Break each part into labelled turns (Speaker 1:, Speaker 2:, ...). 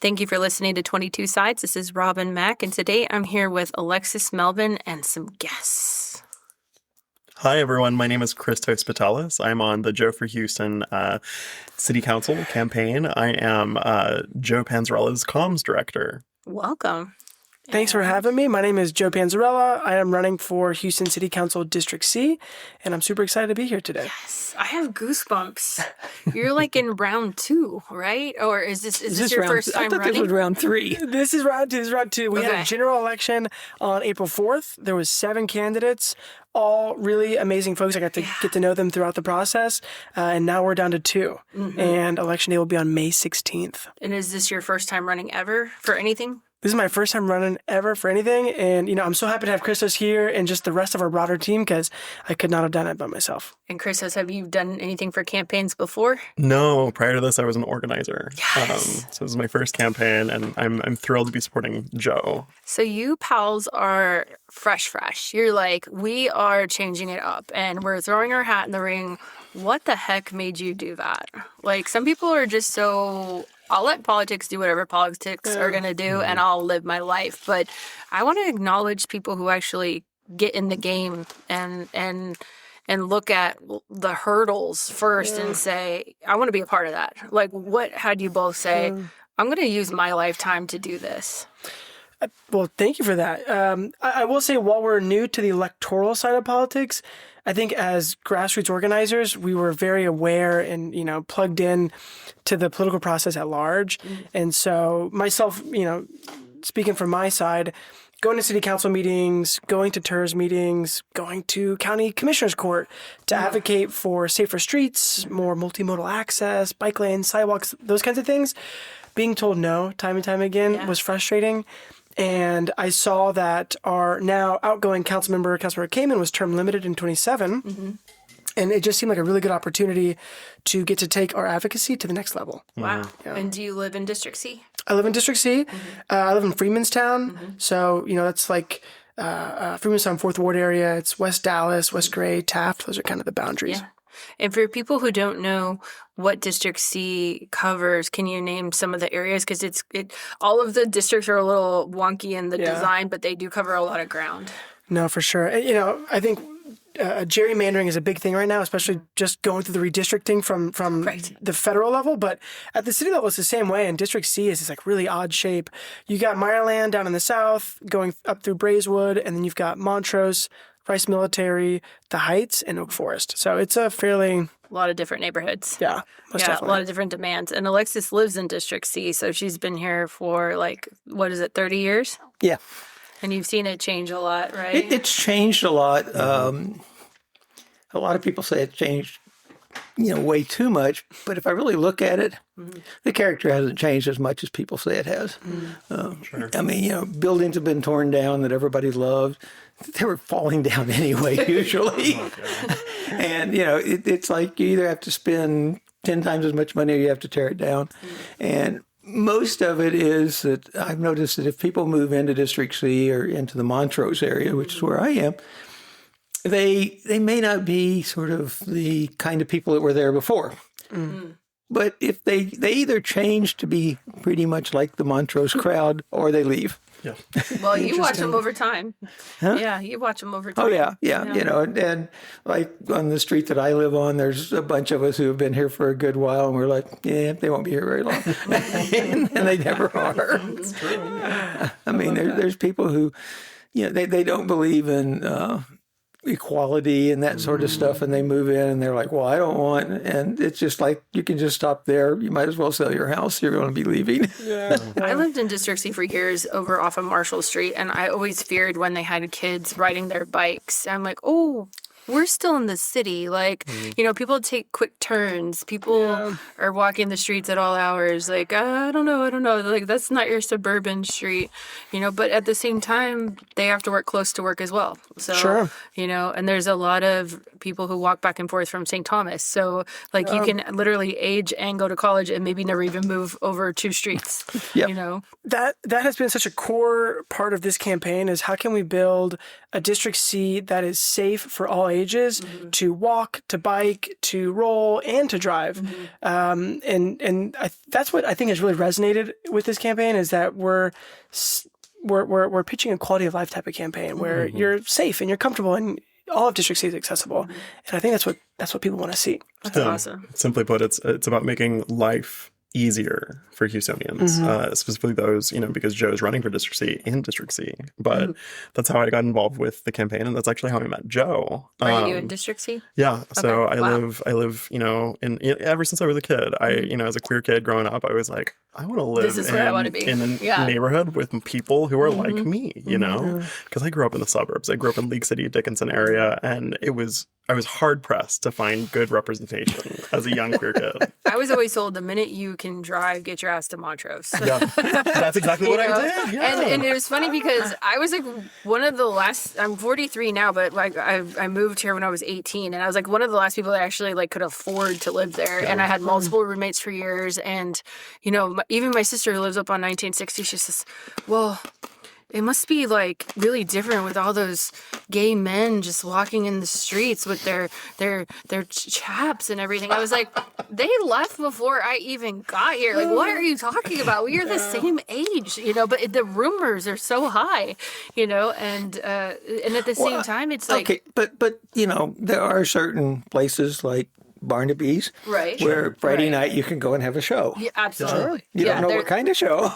Speaker 1: Thank you for listening to 22 Sides. This is Robin Mack, and today I'm here with Alexis Melvin and some guests.
Speaker 2: Hi, everyone. My name is Christos Patelis. I'm on the Joe for Houston City Council campaign. I am Joe Panzarella's comms director.
Speaker 1: Welcome.
Speaker 3: Thanks for having me. My name is Joe Panzarella. I am running for Houston City Council District C, and I'm super excited to be here today.
Speaker 1: Yes, I have goosebumps. You're like in round 2, right? Or is this your first time running?
Speaker 4: I thought this was round 3.
Speaker 3: This is round 2. We had a general election on April 4th. There was 7 candidates, all really amazing folks. I got to get to know them throughout the process, and now we're down to 2. Mm-hmm. And election day will be on May 16th.
Speaker 1: And is this your first time running ever for anything?
Speaker 3: This is my first time running ever for anything, and I'm so happy to have Christos here and just the rest of our broader team because I could not have done it by myself.
Speaker 1: And Christos, have you done anything for campaigns before?
Speaker 2: No, prior to this, I was an organizer.
Speaker 1: Yes.
Speaker 2: So this is my first campaign, and I'm thrilled to be supporting Joe.
Speaker 1: So you pals are fresh. You're like, we are changing it up, and we're throwing our hat in the ring. What the heck made you do that? Like, some people are just so... I'll let politics do whatever politics are going to do, and I'll live my life. But I want to acknowledge people who actually get in the game and look at the hurdles first and say, I want to be a part of that. Like, what had you both say, I'm going to use my lifetime to do this?
Speaker 3: Well, thank you for that. I will say, while we're new to the electoral side of politics, I think as grassroots organizers, we were very aware and, plugged in to the political process at large. Mm-hmm. And so myself, speaking from my side, going to city council meetings, going to TERS meetings, going to county commissioner's court to advocate for safer streets, more multimodal access, bike lanes, sidewalks, those kinds of things, being told no time and time again was frustrating. And I saw that our now outgoing Councilmember Kamen, was term limited in 27. Mm-hmm. And it just seemed like a really good opportunity to get to take our advocacy to the next level.
Speaker 1: Wow. Yeah. And do you live in District C?
Speaker 3: I live in District C. Mm-hmm. I live in Freemanstown. Mm-hmm. So, that's like Freemanstown 4th Ward area. It's West Dallas, West Gray, Taft. Those are kind of the boundaries.
Speaker 1: Yeah. And for people who don't know what District C covers, can you name some of the areas? Because all of the districts are a little wonky in the design, but they do cover a lot of ground.
Speaker 3: No, for sure. I think gerrymandering is a big thing right now, especially just going through the redistricting from the federal level. But at the city level, it's the same way. And District C is this like really odd shape. You got Meyerland down in the south, going up through Braeswood, and then you've got Montrose, Rice Military, the Heights, and Oak Forest. So it's a
Speaker 1: lot of different neighborhoods.
Speaker 3: Yeah, definitely.
Speaker 1: A lot of different demands. And Alexis lives in District C, so she's been here for 30 years?
Speaker 4: Yeah.
Speaker 1: And you've seen it change a lot, right?
Speaker 4: It's changed a lot. A lot of people say it changed, way too much. But if I really look at it, the character hasn't changed as much as people say it has. Sure. I mean, buildings have been torn down that everybody loved. They were falling down anyway, usually. And, it's like you either have to spend 10 times as much money or you have to tear it down. And most of it is that I've noticed that if people move into District C or into the Montrose area, which is where I am, they may not be sort of the kind of people that were there before. Mm-hmm. But if they either change to be pretty much like the Montrose crowd or they leave.
Speaker 2: Yeah.
Speaker 1: Well, you watch them over time. Huh? Yeah, you watch them over time.
Speaker 4: Oh, yeah. And like on the street that I live on, there's a bunch of us who have been here for a good while, and we're like, yeah, they won't be here very long. And they never are.
Speaker 2: It's true.
Speaker 4: I mean, there's people who, they don't believe in equality and that sort of stuff, and they move in and they're like, well, I don't want, and it's just like, you can just stop there. You might as well sell your house. You're going to be leaving.
Speaker 3: Yeah.
Speaker 1: I lived in District C for years over off of Marshall Street, and I always feared when they had kids riding their bikes. I'm like, oh, we're still in the city. People take quick turns. People are walking the streets at all hours. I don't know. Like, that's not your suburban street, but at the same time, they have to work close to work as well. So,
Speaker 3: sure.
Speaker 1: And there's a lot of people who walk back and forth from St. Thomas. So, you can literally age and go to college and maybe never even move over 2 streets,
Speaker 3: That has been such a core part of this campaign is how can we build a District C that is safe for all ages to walk, to bike, to roll, and to drive. That's what I think has really resonated with this campaign, is that we're pitching a quality of life type of campaign where you're safe and you're comfortable and all of District C is accessible. And I think that's what people want to see.
Speaker 1: That's awesome.
Speaker 2: Simply put, it's about making life easier for Houstonians, specifically those, because Joe's running for District C and District C. But that's how I got involved with the campaign, and that's actually how I met Joe.
Speaker 1: Are you in District C?
Speaker 2: Yeah. So
Speaker 1: Okay.
Speaker 2: I live, ever since I was a kid, as a queer kid growing up, I was like, I want to live
Speaker 1: This is where I want to be.
Speaker 2: in a neighborhood with people who are like me, because I grew up in the suburbs. I grew up in League City, Dickinson area, and I was hard pressed to find good representation as a young queer kid.
Speaker 1: I was always told the minute you can drive, get your ass to Montrose.
Speaker 2: Yeah, that's exactly what I did. Yeah.
Speaker 1: And it was funny because I was like one of the last. I'm 43 now, but like I moved here when I was 18, and I was like one of the last people that actually like could afford to live there. And I had multiple roommates for years, and even my sister who lives up on 1960, she says, "Well, it must be like really different with all those gay men just walking in the streets with their chaps and everything." I was like, they left before I even got here. Like, what are you talking about? We are the same age, but the rumors are so high, and at the same time, it's like,
Speaker 4: okay, but there are certain places like Barnaby's,
Speaker 1: right,
Speaker 4: where Friday night you can go and have a show.
Speaker 1: Yeah, absolutely.
Speaker 4: You don't know what kind of show,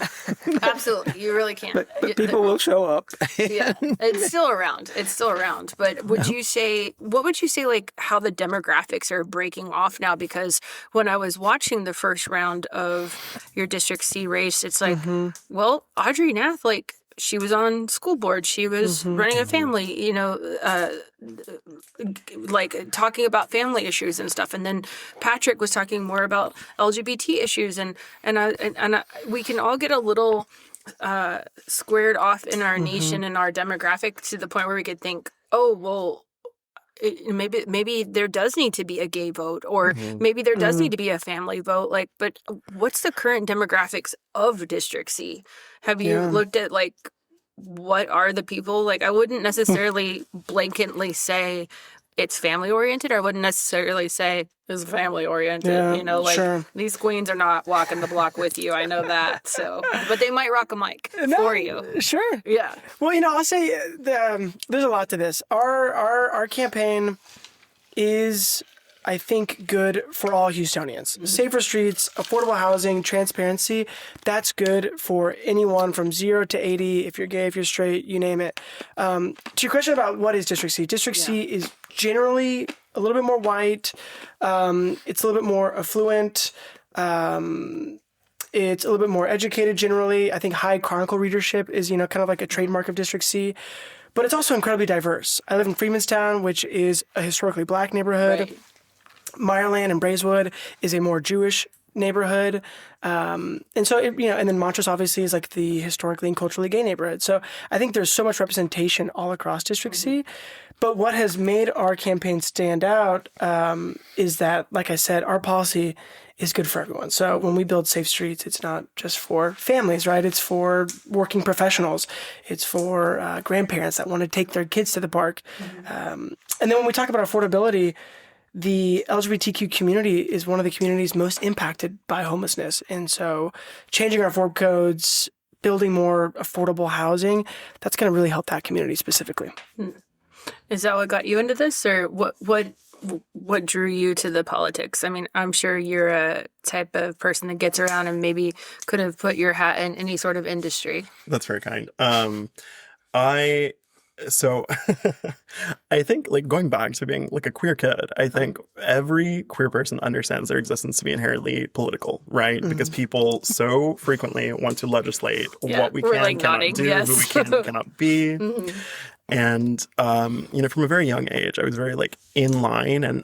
Speaker 1: absolutely, you really can't.
Speaker 4: but people will show up.
Speaker 1: Yeah, it's still around. But what would you say, like how the demographics are breaking off now? Because when I was watching the first round of your District C race, it's like, well, Audrey Nath, like, she was on school board. She was running a family, like talking about family issues and stuff. And then Patrick was talking more about LGBT issues, and we can all get a little squared off in our niche and in our demographic to the point where we could think, oh, well, maybe there does need to be a gay vote, or maybe there does need to be a family vote. Like, but what's the current demographics of District C? Have you looked at like what are the people? Like, I wouldn't necessarily blanketly say it's family oriented, or I wouldn't necessarily say it's family oriented.
Speaker 3: Sure.
Speaker 1: These queens are not walking the block with you. I know that. So, but they might rock a mic for you.
Speaker 3: Sure.
Speaker 1: Yeah.
Speaker 3: Well, I'll say there's a lot to this. Our campaign is, I think, good for all Houstonians. Safer streets, affordable housing, transparency. That's good for anyone from 0 to 80. If you're gay, if you're straight, you name it. To your question about what is District C, District C is generally a little bit more white. It's a little bit more affluent. It's a little bit more educated generally. I think high Chronicle readership is, kind of like a trademark of District C. But it's also incredibly diverse. I live in Freemanstown, which is a historically black neighborhood.
Speaker 1: Right.
Speaker 3: Meyerland and Braeswood is a more Jewish neighborhood. And so, and then Montrose obviously is like the historically and culturally gay neighborhood. So I think there's so much representation all across District C. But what has made our campaign stand out is that, like I said, our policy is good for everyone. So when we build safe streets, it's not just for families, right? It's for working professionals. It's for grandparents that want to take their kids to the park. And then when we talk about affordability, the LGBTQ community is one of the communities most impacted by homelessness. And so changing our afford codes, building more affordable housing, that's going to really help that community specifically.
Speaker 1: Is that what got you into this, or what drew you to the politics? I mean, I'm sure you're a type of person that gets around and maybe could have put your hat in any sort of industry.
Speaker 2: That's very kind. So I think, like, going back to being like a queer kid, I think every queer person understands their existence to be inherently political, right? Because people so frequently want to legislate what we can and cannot do, who we can and cannot be. And, from a very young age, I was very like in line and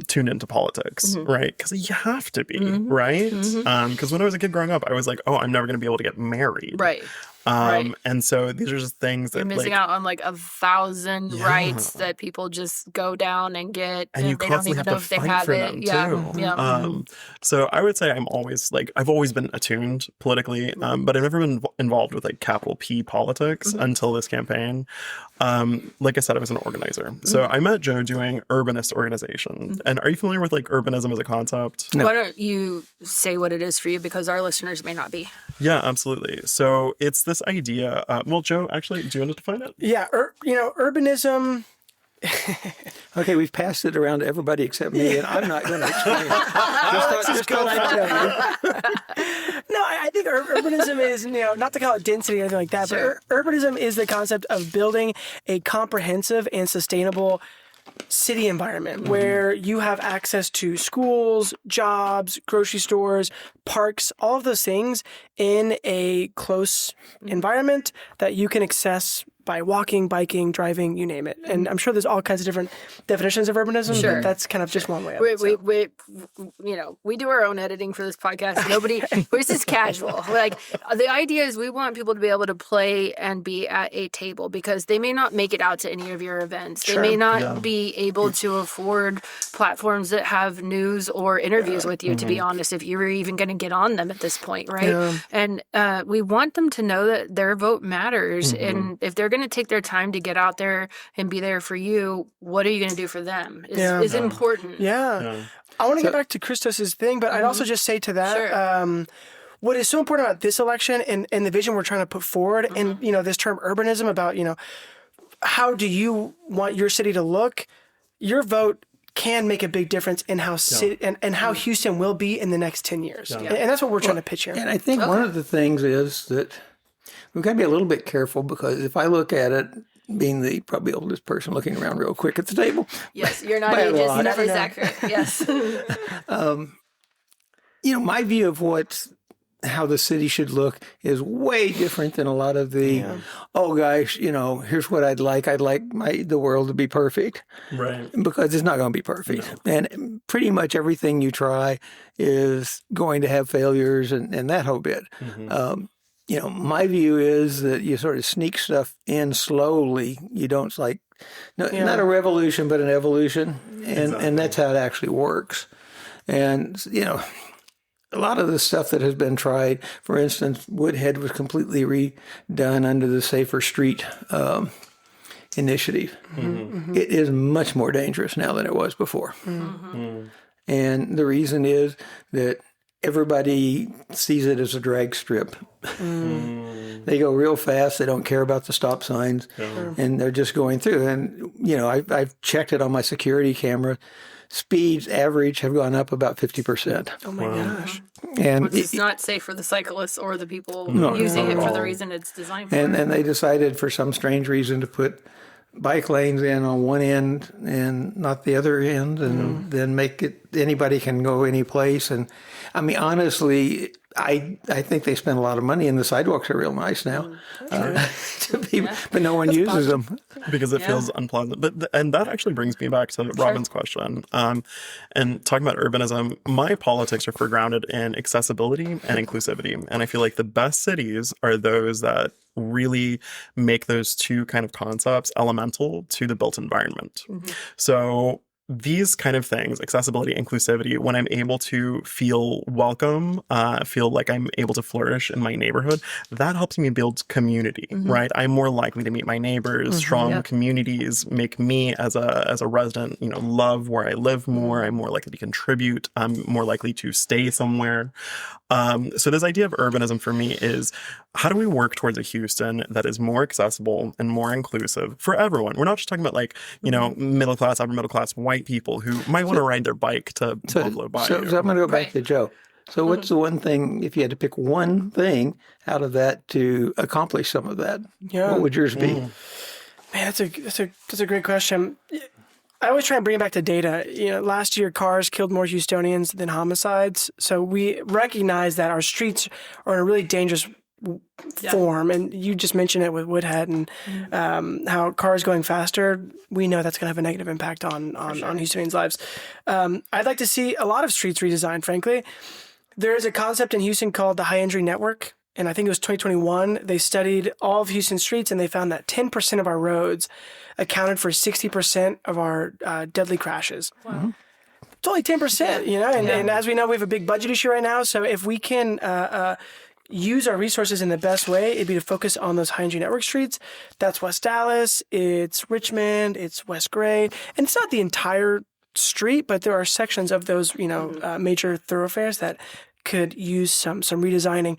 Speaker 2: tuned into politics, right? Because you have to be, right? Because when I was a kid growing up, I was like, oh, I'm never going to be able to get married.
Speaker 1: Right. Right.
Speaker 2: And so these are just things
Speaker 1: You're
Speaker 2: that
Speaker 1: missing
Speaker 2: like,
Speaker 1: out on like 1,000
Speaker 2: Yeah.
Speaker 1: rights that people just go down and get,
Speaker 2: and you
Speaker 1: they don't
Speaker 2: constantly
Speaker 1: even
Speaker 2: have
Speaker 1: know
Speaker 2: to
Speaker 1: if they
Speaker 2: fight
Speaker 1: have
Speaker 2: for
Speaker 1: it.
Speaker 2: them
Speaker 1: Yeah.
Speaker 2: too.
Speaker 1: Yeah.
Speaker 2: So I would say I'm always like, I've always been attuned politically, but I've never been involved with like capital P politics until this campaign. Like I said, I was an organizer. So I met Joe doing urbanist organization. And are you familiar with like urbanism as a concept?
Speaker 1: Why don't you say what it is for you, because our listeners may not be.
Speaker 2: Yeah, absolutely. So it's this idea. Well, Joe, actually, do you want to define it?
Speaker 3: Yeah, urbanism.
Speaker 4: Okay, we've passed it around to everybody except me, and I'm not going to explain it. Just don't I tell you.
Speaker 3: No, I think urbanism is, not to call it density or anything like that,
Speaker 1: Sure.
Speaker 3: but urbanism is the concept of building a comprehensive and sustainable city environment where you have access to schools, jobs, grocery stores, parks, all of those things in a close environment that you can access by walking, biking, driving, you name it. And I'm sure there's all kinds of different definitions of urbanism,
Speaker 1: Sure.
Speaker 3: but that's kind of just one way of it.
Speaker 1: We do our own editing for this podcast. We're just casual. Like, the idea is we want people to be able to play and be at a table, because they may not make it out to any of your events. They may not be able to afford platforms that have news or interviews with you, to be honest, if you were even going to get on them at this point, right?
Speaker 3: Yeah.
Speaker 1: And we want them to know that their vote matters. And if they're going to take their time to get out there and be there for you, what are you going to do for them is important.
Speaker 3: Yeah. I want to get back to Christos's thing, but I'd also just say to that,
Speaker 1: Sure.
Speaker 3: what is so important about this election and the vision we're trying to put forward, and this term urbanism about how do you want your city to look? Your vote can make a big difference in how and how Houston will be in the next 10 years, and that's what we're trying to pitch here.
Speaker 4: And I think one of the things is that we've got to be a little bit careful, because if I look at it, being the probably oldest person looking around real quick at the table.
Speaker 1: Yes, you're not
Speaker 4: By a
Speaker 1: ageist.
Speaker 4: lot.
Speaker 1: That is accurate. Yes.
Speaker 4: My view of how the city should look is way different than a lot of the, oh gosh, here's what I'd like. I'd like the world to be perfect.
Speaker 2: Right.
Speaker 4: Because it's not going to be perfect. No. And pretty much everything you try is going to have failures and that whole bit. My view is that you sort of sneak stuff in slowly. You don't not a revolution, but an evolution. And that's how it actually works. And, a lot of the stuff that has been tried, for instance, Woodhead was completely redone under the Safer Street initiative. It is much more dangerous now than it was before. And the reason is that everybody sees it as a drag strip. They go real fast. They don't care about the stop signs, and they're just going through. And, I've checked it on my security camera. Speeds average have gone up about 50%.
Speaker 3: Oh my gosh.
Speaker 4: And
Speaker 1: It's not safe for the cyclists or the people using it for the reason it's designed for.
Speaker 4: And they decided for some strange reason to put bike lanes in on one end and not the other end, and then make it anybody can go any place. And I mean, honestly, I think they spend a lot of money, and the sidewalks are real nice now. But no one uses them
Speaker 2: because it feels unpleasant. And that actually brings me back to Robin's question. And talking about urbanism, my politics are grounded in accessibility and inclusivity. And I feel like the best cities are those that really make those two kind of concepts elemental to the built environment. So these kind of things, accessibility, inclusivity, when I'm able to feel welcome, feel like I'm able to flourish in my neighborhood, that helps me build community, right? I'm more likely to meet my neighbors. Strong communities make me as a resident, love where I live more. I'm more likely to contribute. I'm more likely to stay somewhere. So this idea of urbanism for me is, how do we work towards a Houston that is more accessible and more inclusive for everyone? We're not just talking about middle class, upper middle class, white people who might want to ride their bike to Buffalo Bayou.
Speaker 4: So I'm going to go back to Joe. So what's the one thing, if you had to pick one thing out of that to accomplish some of that, what would yours be?
Speaker 3: Man, that's a great question. I always try and bring it back to data. Last year, cars killed more Houstonians than homicides. So we recognize that our streets are in a really dangerous form. And you just mentioned it with Woodhead and how cars going faster, we know that's going to have a negative impact on Houstonians' lives. I'd like to see a lot of streets redesigned, frankly. There is a concept in Houston called the high injury network. and I think it was 2021, they studied all of Houston streets, and they found that 10% of our roads accounted for 60% of our deadly crashes. Wow. It's only 10%, you know, and as we know, we have a big budget issue right now. So if we can use our resources in the best way, it'd be to focus on those high-energy network streets. That's West Dallas, it's Richmond, it's West Gray, and it's not the entire street, but there are sections of those, you know, major thoroughfares that could use some redesigning.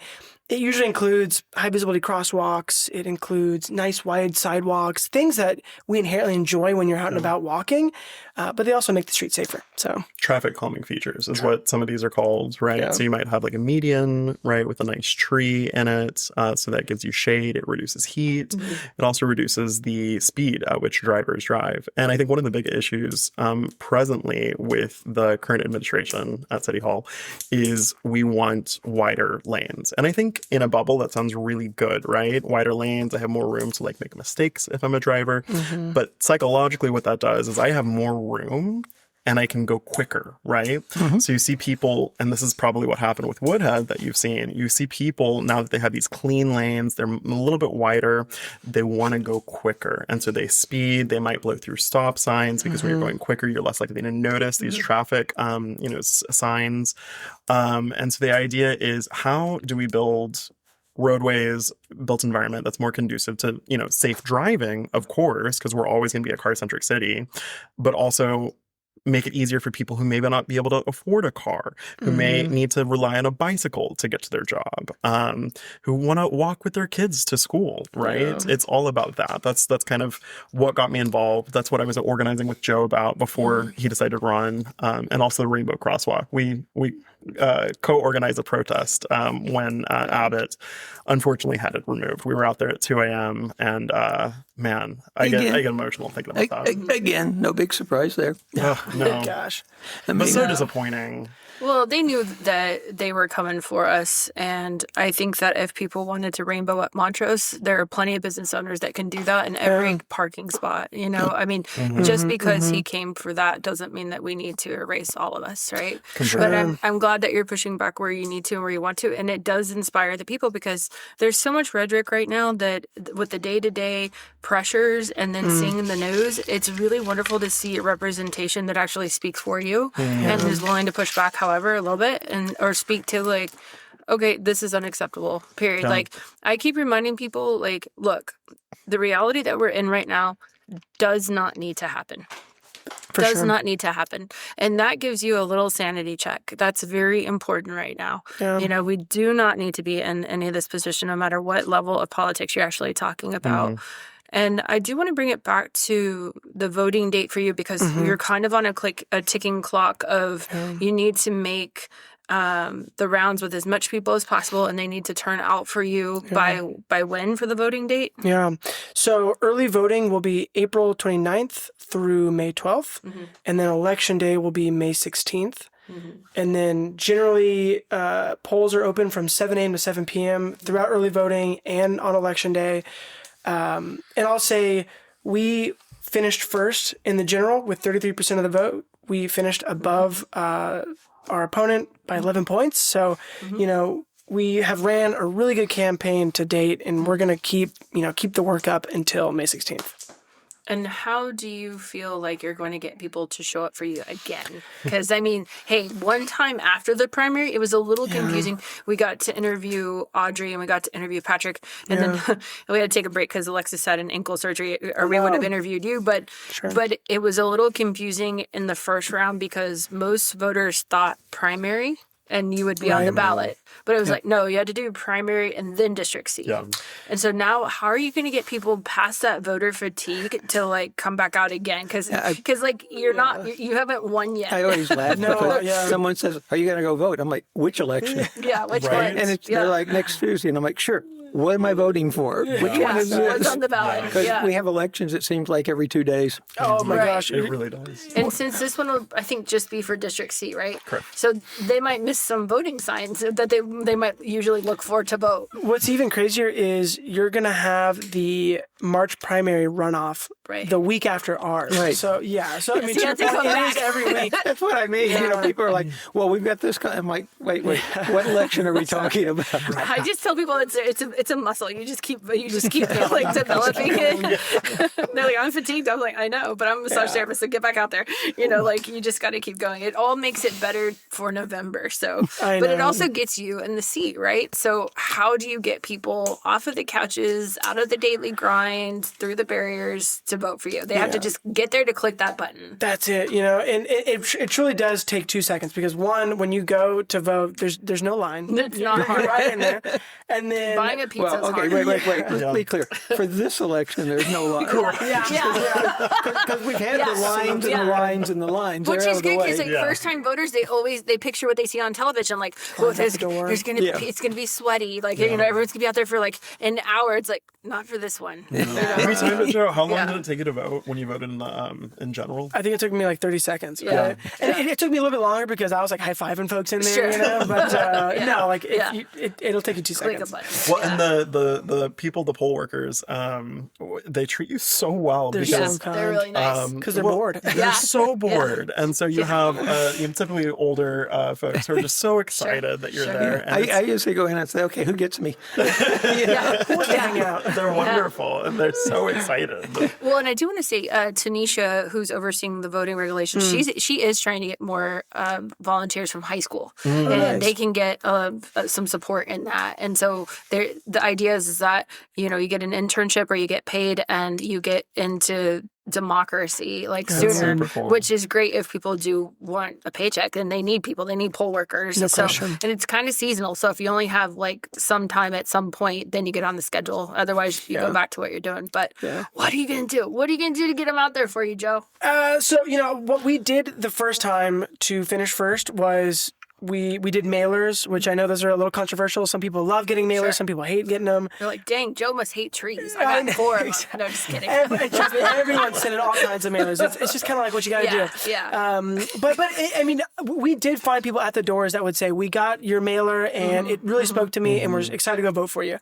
Speaker 3: It usually includes high visibility crosswalks. It includes nice wide sidewalks, things that we inherently enjoy when you're out and about walking, but they also make the street safer. So traffic
Speaker 2: calming features is what some of these are called, right? Yeah. So you might have like a median, right, with a nice tree in it. So that gives you shade. It reduces heat. Mm-hmm. It also reduces the speed at which drivers drive. And I think one of the big issues presently with the current administration at City Hall is we want wider lanes. And I think in a bubble, that sounds really good, right? Wider lanes, I have more room to like make mistakes if I'm a driver. Mm-hmm. But psychologically, what that does is I have more room and I can go quicker, right? Mm-hmm. So you see people, and this is probably what happened with Woodhead that you've seen. You see people, now that they have these clean lanes, they're a little bit wider, they want to go quicker. And so they speed, they might blow through stop signs because when you're going quicker, you're less likely to notice these traffic, signs. And so the idea is, how do we build roadways, built environment that's more conducive to, safe driving, of course, because we're always going to be a car-centric city, but also make it easier for people who may not be able to afford a car, who may need to rely on a bicycle to get to their job, who want to walk with their kids to school, right? Yeah. It's all about that. That's kind of what got me involved. That's what I was organizing with Joe about before he decided to run, and also the Rainbow Crosswalk. We co-organized a protest when Abbott unfortunately had it removed. We were out there at 2 a.m. and man, I get emotional thinking about that.
Speaker 4: Again, no big surprise there.
Speaker 2: Oh, no.
Speaker 3: Gosh.
Speaker 2: But so disappointing.
Speaker 1: Well, they knew that they were coming for us, and I think that if people wanted to rainbow at Montrose, there are plenty of business owners that can do that in every parking spot, I mean, just because he came for that doesn't mean that we need to erase all of us, right? Sure. But I'm glad that you're pushing back where you need to and where you want to, and it does inspire the people, because there's so much rhetoric right now that with the day-to-day pressures and then seeing in the news, it's really wonderful to see a representation that actually speaks for you and is willing to push back however a little bit, or speak to like, okay, this is unacceptable, period. Yeah. Like, I keep reminding people, like, look, the reality that we're in right now does not need to happen. Does not need to happen. And that gives you a little sanity check. That's very important right now. Yeah. We do not need to be in any of this position, no matter what level of politics you're actually talking about. And I do want to bring it back to the voting date for you, because you're kind of on a ticking clock of you need to make the rounds with as much people as possible, and they need to turn out for you by when for the voting date? Yeah.
Speaker 3: So early voting will be April 29th through May 12th, and then election day will be May 16th. And then generally polls are open from 7 a.m. to 7 p.m. throughout early voting and on election day. And I'll say we finished first in the general with 33% of the vote. We finished above our opponent by 11 points. So, we have ran a really good campaign to date, and we're going to keep the work up until May 16th.
Speaker 1: And how do you feel like you're going to get people to show up for you again? Because, I mean, hey, one time after the primary, it was a little confusing. We got to interview Audrey and we got to interview Patrick. And then we had to take a break because Alexis had an ankle surgery, or we would have interviewed you. But it was a little confusing in the first round because most voters thought primary and you would be on the ballot. But it was like, no, you had to do primary and then District C. Yeah. And so now, how are you going to get people past that voter fatigue to, like, come back out again? Because you're not, you haven't won yet.
Speaker 4: I always laugh. Someone says, are you going to go vote? I'm like, which election?
Speaker 1: Which one?
Speaker 4: And they're like, next Tuesday. And I'm like, sure. what am I voting for? Which one is
Speaker 1: What's
Speaker 4: this?
Speaker 1: on the ballot?
Speaker 4: Because
Speaker 1: Yeah.
Speaker 4: we have elections, it seems like every 2 days.
Speaker 3: Oh my
Speaker 1: Right.
Speaker 3: gosh.
Speaker 2: It really does.
Speaker 1: And since this one will, I think, just be for District C, right?
Speaker 2: Correct.
Speaker 1: So they might miss some voting signs that they might usually look for to vote.
Speaker 3: What's even crazier is you're going to have the March primary runoff
Speaker 1: Right.
Speaker 3: the week after ours.
Speaker 4: Right.
Speaker 3: So, yeah. So, I mean,
Speaker 1: you have to come
Speaker 3: it
Speaker 1: back.
Speaker 3: is every week.
Speaker 4: That's what I mean. You know, people are like, well, we've got this kind. I'm like, wait, what election are we talking about?
Speaker 1: I just tell people it's a muscle. You just keep like developing it. They're like, I'm fatigued. I'm like, I know, but I'm a massage therapist, so get back out there. You know, like you just got to keep going. It all makes it better for November. So,
Speaker 3: I
Speaker 1: but it
Speaker 3: know.
Speaker 1: also gets you in the seat, right? So how do you get people off of the couches, out of the daily grind, through the barriers to vote for you? They have to just get there to click that button.
Speaker 3: That's it, you know, and it truly does take 2 seconds because one, when you go to vote, there's no line.
Speaker 1: It's not
Speaker 3: You're
Speaker 1: hard.
Speaker 3: right in there, and then
Speaker 1: Buying a pizza
Speaker 4: Well,
Speaker 1: is
Speaker 4: okay,
Speaker 1: hard.
Speaker 4: wait. Let's be clear. For this election, there's no line.
Speaker 1: Yeah.
Speaker 4: Because we've had the
Speaker 1: Yes.
Speaker 4: lines and
Speaker 1: Yeah.
Speaker 4: the lines and the lines.
Speaker 1: Which
Speaker 4: They're
Speaker 1: is
Speaker 4: out of the
Speaker 1: good because
Speaker 4: way.
Speaker 1: like first time voters they picture what they see on television like there's gonna it's gonna be sweaty like you know everyone's gonna be out there for like an hour. It's like not for this one. You know?
Speaker 2: Have you timed it, Joe? How long
Speaker 1: Yeah.
Speaker 2: did it take you to vote when you voted in general?
Speaker 3: I think it took me like 30 seconds.
Speaker 1: Yeah.
Speaker 3: Right? And it took me a little bit longer because I was like high-fiving folks in there,
Speaker 1: Sure.
Speaker 3: you know? But no, like
Speaker 1: Yeah.
Speaker 3: it'll take you 2
Speaker 1: Click a
Speaker 3: seconds.
Speaker 1: button.
Speaker 2: Well, and the people, the poll workers, they treat you so well
Speaker 3: They're
Speaker 2: because
Speaker 3: so kind.
Speaker 1: They're really nice.
Speaker 3: Because they're bored.
Speaker 2: they're so bored, and so you have typically older folks who are just so excited that you're there. And
Speaker 4: I usually go in and say, okay, who gets me?
Speaker 1: Yeah.
Speaker 3: Who wants to hang out?
Speaker 2: they're wonderful, and they're so excited.
Speaker 1: Well, and I do want to say, Tanisha, who's overseeing the voting regulations, she is trying to get more volunteers from high school, and they can get some support in that. And so the idea is that you get an internship or you get paid and you get into democracy like sooner,
Speaker 2: super cool.
Speaker 1: which is great if people do want a paycheck and they need people, they need poll workers.
Speaker 3: No
Speaker 1: So
Speaker 3: question.
Speaker 1: and it's kind of seasonal. So if you only have like some time at some point, then you get on the schedule. Otherwise, you go back to what you're doing. But what are you going to do? What are you going to do to get them out there for you, Joe?
Speaker 3: So, what we did the first time to finish first was we did mailers, which I know those are a little controversial. Some people love getting mailers.
Speaker 1: Sure.
Speaker 3: some people hate getting them.
Speaker 1: They're like, dang, Joe must hate trees.
Speaker 3: I
Speaker 1: I
Speaker 3: know,
Speaker 1: got 4 of them.
Speaker 3: exactly.
Speaker 1: No, just kidding.
Speaker 3: Trust me, everyone's sending all kinds of mailers. It's just kind of like what you got to
Speaker 1: Yeah,
Speaker 3: do.
Speaker 1: yeah.
Speaker 3: But I mean, we did find people at the doors that would say, we got your mailer and it really spoke to me and we're excited to go vote for you.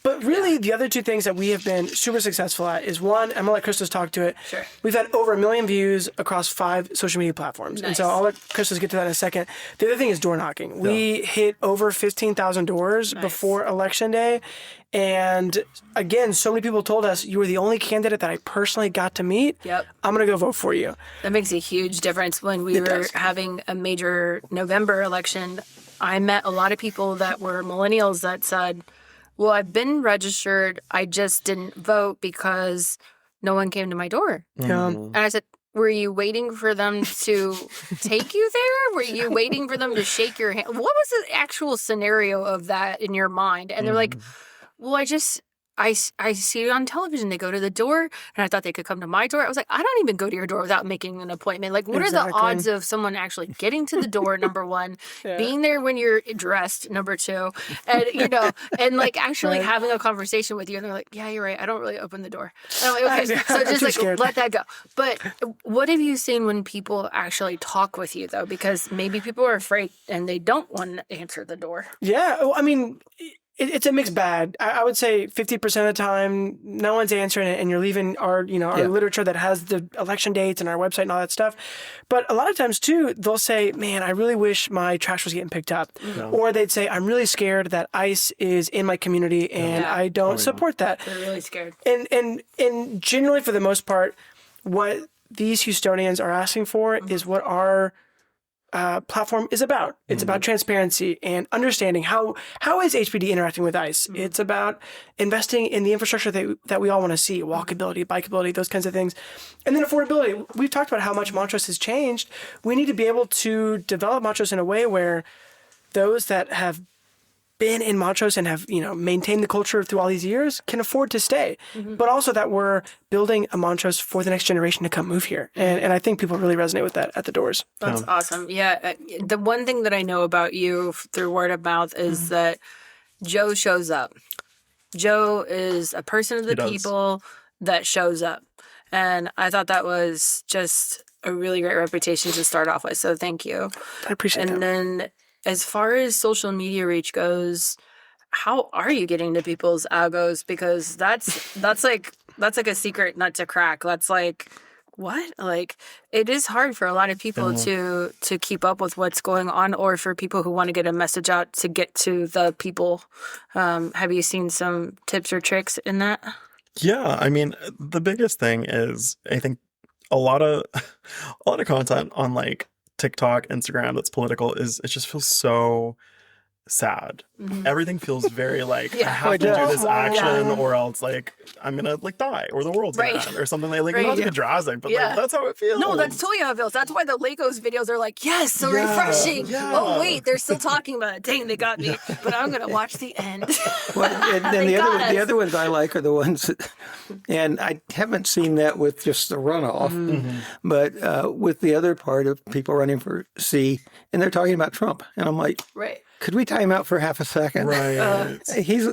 Speaker 3: But really, the other two things that we have been super successful at is one, I'm going to let Christos talk to it.
Speaker 1: Sure.
Speaker 3: We've had over 1 million views across 5 social media platforms. And so
Speaker 1: Nice.
Speaker 3: I'll let Christos get to that in a second. The other thing is door knocking. We hit over 15,000 doors before Election Day. And again, so many people told us, you were the only candidate that I personally got to meet.
Speaker 1: Yep.
Speaker 3: I'm going to go vote for you.
Speaker 1: That makes a huge difference. When we were
Speaker 3: does.
Speaker 1: having a major November election, I met a lot of people that were millennials that said, well, I've been registered. I just didn't vote because no one came to my door. And I said, were you waiting for them to take you there? Were you waiting for them to shake your hand? What was the actual scenario of that in your mind? And they're like, well, I see it on television. They go to the door, and I thought they could come to my door. I was like, I don't even go to your door without making an appointment. Like, what are the
Speaker 3: Exactly.
Speaker 1: odds of someone actually getting to the door, number one, being there when you're dressed, number two, and, and like actually having a conversation with you. And they're like, yeah, you're right. I don't really open the door. And I'm like, okay, so
Speaker 3: I'm
Speaker 1: just
Speaker 3: too
Speaker 1: like,
Speaker 3: scared.
Speaker 1: let that go. But what have you seen when people actually talk with you, though? Because maybe people are afraid and they don't want to answer the door.
Speaker 3: Yeah. Well, I mean, it's a mixed bag. I would say 50% of the time, no one's answering it, and you're leaving our literature that has the election dates and our website and all that stuff. But a lot of times too, they'll say, "Man, I really wish my trash was getting picked up," or they'd say, "I'm really scared that ICE is in my community, and I don't support that."
Speaker 1: They're really scared.
Speaker 3: And generally, for the most part, what these Houstonians are asking for is what our platform is about. It's about transparency and understanding how is HPD interacting with ICE. It's about investing in the infrastructure that we all want to see, walkability, bikeability, those kinds of things. And then affordability. We've talked about how much Montrose has changed. We need to be able to develop Montrose in a way where those that have been in Montrose and have maintained the culture through all these years can afford to stay, but also that we're building a Montrose for the next generation to come move here, and I think people really resonate with that at the doors.
Speaker 1: That's awesome. Yeah. The one thing that I know about you through word of mouth is that Joe shows up. Joe is a person of the
Speaker 2: He does.
Speaker 1: people that shows up. And I thought that was just a really great reputation to start off with. So thank you.
Speaker 3: I appreciate
Speaker 1: And
Speaker 3: that.
Speaker 1: then as far as social media reach goes, how are you getting to people's algos? Because that's like a secret nut to crack. That's like, what? Like, it is hard for a lot of people to keep up with what's going on, or for people who want to get a message out to get to the people. Have you seen some tips or tricks in that?
Speaker 2: Yeah, I mean, the biggest thing is I think a lot of content on like TikTok, Instagram that's political it just feels so sad. Everything feels very like I have to do this action or else like I'm gonna like die or the world's gonna end or something like not to be drastic, but like that's how it feels.
Speaker 1: No, that's totally how it feels. That's why the Legos videos are like, yes, so refreshing.
Speaker 2: Yeah.
Speaker 1: Oh wait, they're still talking about it. Dang, they got me. But I'm gonna watch the end.
Speaker 4: Well, and then the other ones I like are the ones that, and I haven't seen that with just the runoff, but with the other part of people running for C, and they're talking about Trump, and I'm like,
Speaker 1: Right.
Speaker 4: could we time out for half a second?
Speaker 2: Right.
Speaker 4: He's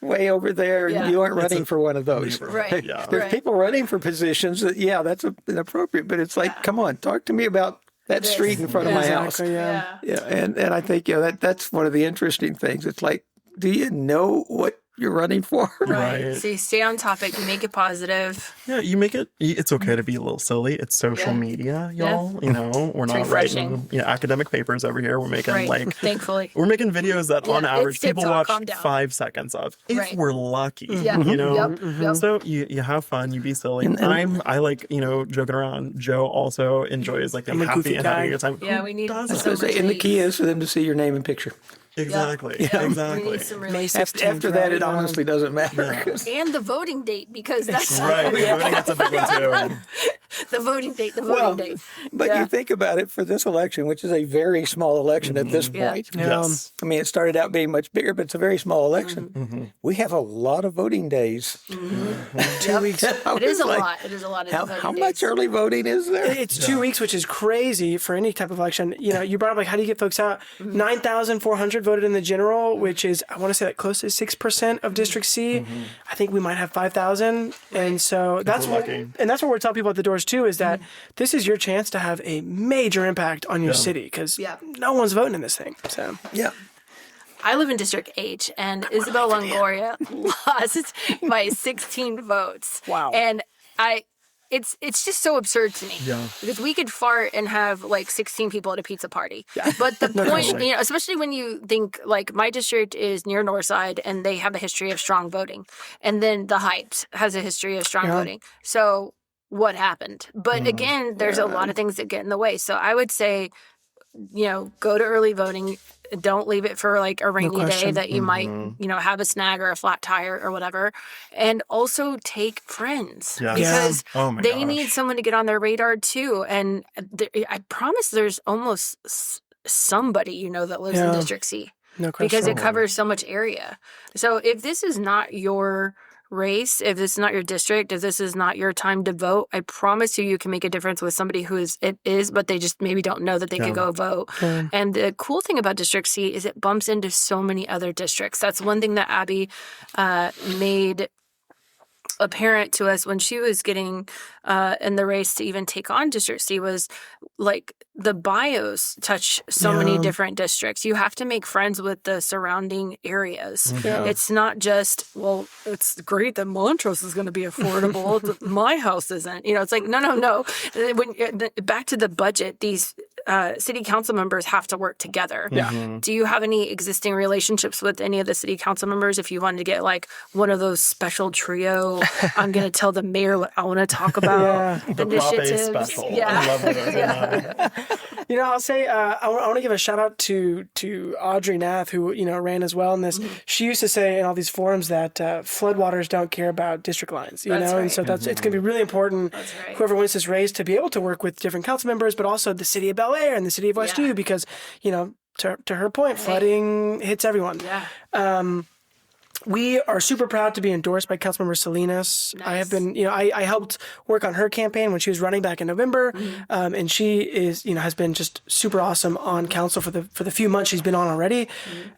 Speaker 4: way over there.
Speaker 1: Yeah.
Speaker 4: You aren't running for one of those.
Speaker 1: Right.
Speaker 2: Yeah.
Speaker 4: There's people running for positions that, that's inappropriate, but it's like, come on, talk to me about that street in front of my house.
Speaker 3: Exactly, yeah.
Speaker 4: Yeah, and I think that's one of the interesting things. It's like, do you know what you're running for?
Speaker 2: Right.
Speaker 1: So you stay on topic, you make it positive.
Speaker 2: Yeah, you make it's okay to be a little silly. It's social media, y'all. You know, we're not
Speaker 1: refreshing.
Speaker 2: writing academic papers over here. We're making like
Speaker 1: thankfully.
Speaker 2: we're making videos that on average
Speaker 1: it's
Speaker 2: people
Speaker 1: TikTok,
Speaker 2: watch
Speaker 1: calm down.
Speaker 2: 5 seconds of. If we're lucky.
Speaker 1: Yeah.
Speaker 2: You know?
Speaker 1: Yep.
Speaker 2: So you have fun, you be silly. I like, joking around. Joe also enjoys like being
Speaker 3: a goofy
Speaker 2: happy and having
Speaker 3: guy.
Speaker 2: a good time.
Speaker 1: Yeah,
Speaker 2: Who
Speaker 1: we need
Speaker 2: doesn't?
Speaker 1: so much
Speaker 4: And the
Speaker 1: hate.
Speaker 4: key is for them to see your name and picture.
Speaker 2: Exactly.
Speaker 1: We
Speaker 2: Exactly.
Speaker 1: need some really
Speaker 3: May 16th,
Speaker 4: After that, it
Speaker 3: right?
Speaker 4: honestly doesn't matter.
Speaker 1: and the voting date, because that's
Speaker 2: Right. Voting gets a big one too.
Speaker 1: the voting date.
Speaker 4: But you think about it for this election, which is a very small election at this point.
Speaker 2: Yes.
Speaker 4: I mean, it started out being much bigger, but it's a very small election. We have a lot of voting days.
Speaker 3: 2 weeks.
Speaker 1: It is a lot. It is a lot of
Speaker 4: How
Speaker 1: voting
Speaker 4: much
Speaker 1: days.
Speaker 4: early voting is there?
Speaker 3: It's 2 weeks, which is crazy for any type of election. You brought up like, how do you get folks out? 9,400 voted in the general, which is, I want to say, like close to 6% of District C. I think we might have 5,000, and so that's
Speaker 2: we're
Speaker 3: what,
Speaker 2: lucky.
Speaker 3: and that's what we're telling people at the doors too, is that this is your chance to have a major impact on your city, because no one's voting in this thing. So
Speaker 4: Yeah.
Speaker 1: I live in District H, and Isabel Longoria lost by 16 votes.
Speaker 3: Wow.
Speaker 1: And it's just so absurd to me.
Speaker 2: Yeah.
Speaker 1: Because we could fart and have like 16 people at a pizza party. But the point, especially when you think like my district is near Northside and they have a history of strong voting. And then the Heights has a history of strong voting. So what happened? But again, there's a lot of things that get in the way. So I would say, go to early voting. Don't leave it for like a rainy day that you might, have a snag or a flat tire or whatever. And also take friends because
Speaker 2: Oh my
Speaker 1: they
Speaker 2: gosh.
Speaker 1: need someone to get on their radar too. And I promise there's almost somebody that lives in District C
Speaker 3: no question.
Speaker 1: because it covers so much area. So if this is not your race, if this is not your district, if this is not your time to vote, I promise you can make a difference with somebody who it is, but they just maybe don't know that they could go vote. And the cool thing about District C is it bumps into so many other districts. That's one thing that Abby made apparent to us when she was getting in the race to even take on District C, was like the bios touch so many different districts. You have to make friends with the surrounding areas. It's not just, well, it's great that Montrose is going to be affordable. My house isn't. It's like, no. Back to the budget, these city council members have to work together. Do you have any existing relationships with any of the city council members? If you wanted to get like one of those special trio, I'm going to tell the mayor what I want to talk about.
Speaker 2: The Prop A
Speaker 1: Initiatives.
Speaker 2: special.
Speaker 1: Yeah.
Speaker 2: I love those.
Speaker 3: I'll say I want to give a shout out to Audrey Nath, who ran as well in this. She used to say in all these forums that floodwaters don't care about district lines,
Speaker 1: That's
Speaker 3: and
Speaker 1: right.
Speaker 3: so it's going to be really important.
Speaker 1: That's right.
Speaker 3: Whoever wins this race to be able to work with different council members, but also the city of Bel Air and the city of West U, because to her point, flooding hits everyone.
Speaker 1: Yeah.
Speaker 3: We are super proud to be endorsed by Councilmember Salinas.
Speaker 1: Nice.
Speaker 3: I have been, I helped work on her campaign when she was running back in November, and she is, has been just super awesome on council for the few months she's been on already.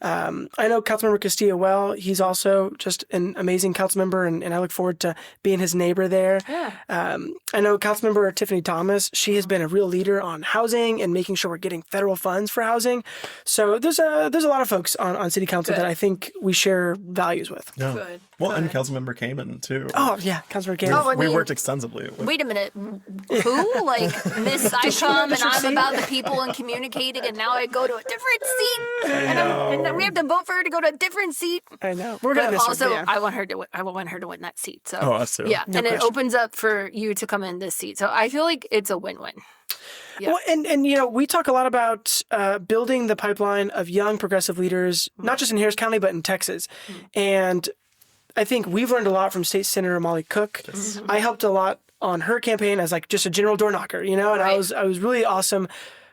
Speaker 3: I know Councilmember Castillo well. He's also just an amazing council member, and I look forward to being his neighbor there.
Speaker 1: Yeah.
Speaker 3: I know Councilmember Tiffany Thomas. She has been a real leader on housing and making sure we're getting federal funds for housing. So there's a lot of folks on city council that I think we share values with.
Speaker 2: Yeah.
Speaker 1: Good.
Speaker 2: Well, and Councilmember Kamen too.
Speaker 3: Oh yeah, Councilmember Gaines.
Speaker 1: Oh,
Speaker 2: We worked extensively with.
Speaker 1: Wait a minute. Who? Like, Miss I come and I'm about the people and communicating, and now I go to a different seat, and then we have to vote for her to go to a different seat.
Speaker 3: I know. We're gonna
Speaker 1: But
Speaker 3: miss her,
Speaker 1: also,
Speaker 3: but yeah.
Speaker 1: I want her to win that seat. So
Speaker 2: Oh, us too.
Speaker 1: yeah, and it
Speaker 3: question.
Speaker 1: opens up for you to come in this seat. So I feel like it's a win-win. Yeah.
Speaker 3: Well, and we talk a lot about building the pipeline of young progressive leaders, not just in Harris County, but in Texas. And I think we've learned a lot from State Senator Molly Cook. I helped a lot on her campaign as like just a general door knocker, and I was really awesome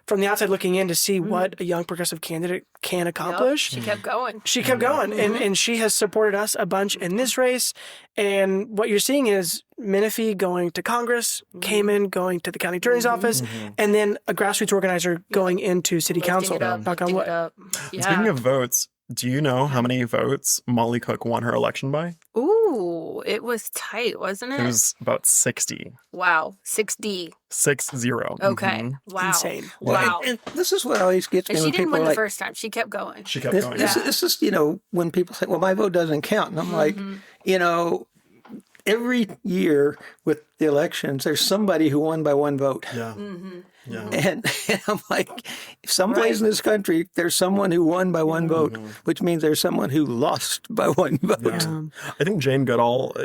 Speaker 3: from the outside looking in to see what a young progressive candidate can accomplish.
Speaker 1: She kept going.
Speaker 3: She kept going, and she has supported us a bunch in this race. And what you're seeing is Menifee going to Congress, Kamen going to the county attorney's office, and then a grassroots organizer going into city council.
Speaker 1: Lifting it up,
Speaker 3: Knock on
Speaker 1: lifting
Speaker 3: wood.
Speaker 1: it up. Yeah.
Speaker 2: Speaking of votes, do you know how many votes Molly Cook won her election by?
Speaker 1: Ooh, it was tight, wasn't it?
Speaker 2: It was about 60.
Speaker 1: Wow, 6D.
Speaker 2: 60.
Speaker 1: Okay,
Speaker 2: Mhm.
Speaker 1: wow,
Speaker 3: Insane.
Speaker 1: Wow.
Speaker 4: And this is what always gets me
Speaker 1: And she
Speaker 4: when
Speaker 1: didn't
Speaker 4: people
Speaker 1: win
Speaker 4: are
Speaker 1: the
Speaker 4: like,
Speaker 1: first time. She kept going.
Speaker 2: She kept
Speaker 4: this,
Speaker 2: going.
Speaker 4: this, this is, when people say, well, my vote doesn't count. And I'm like, every year with the elections, there's somebody who won by one vote.
Speaker 2: Yeah. Yeah.
Speaker 4: And I'm like, someplace in this country, there's someone who won by one vote, which means there's someone who lost by one vote.
Speaker 2: Yeah. I think Jane Goodall,